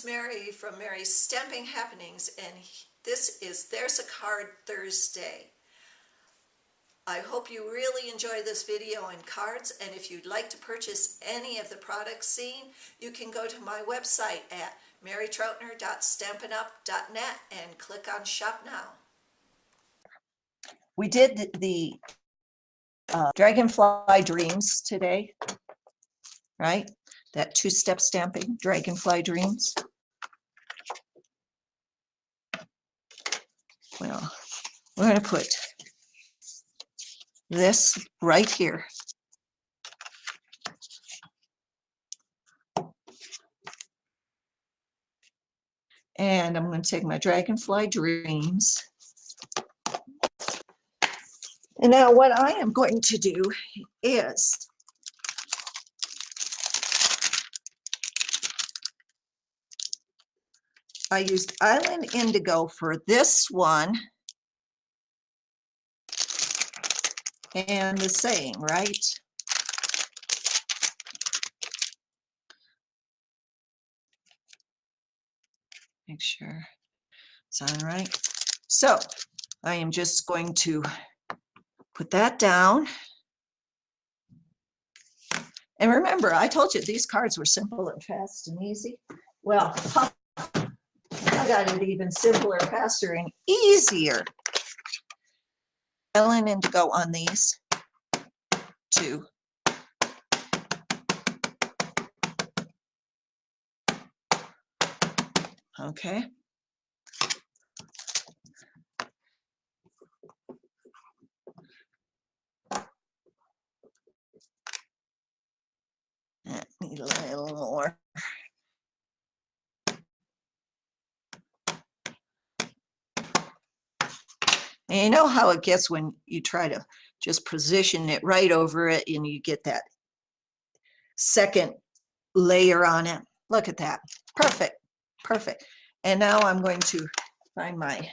is Mary from Mary's Stamping Happenings, and this is There's a Card Thursday. I hope you really enjoy this video and cards, and if you'd like to purchase any of the products seen, you can go to my website at marytroutner.stampinup.net and click on Shop Now. We did the Dragonfly Dreams today, right? That two-step stamping, Dragonfly Dreams. Well, we're going to put this right here. And I'm going to take my Dragonfly Dreams. And now what I am going to do is I used Island Indigo for this one. And the saying, right? Make sure it's on right. So I am just going to put that down. And remember, I told you these cards were simple and fast and easy. Well, I got it even simpler, faster, and easier. Island Indigo on these two. Okay. I need a little more. And you know how it gets when you try to just position it right over it and you get that second layer on it. Look at that. Perfect. Perfect. And now I'm going to find my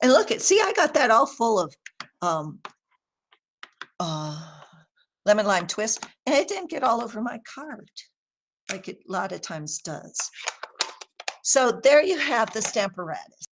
and look at, see, I got that all full of lemon lime twist, and it didn't get all over my card like it a lot of times does. So there you have the Stamparatus.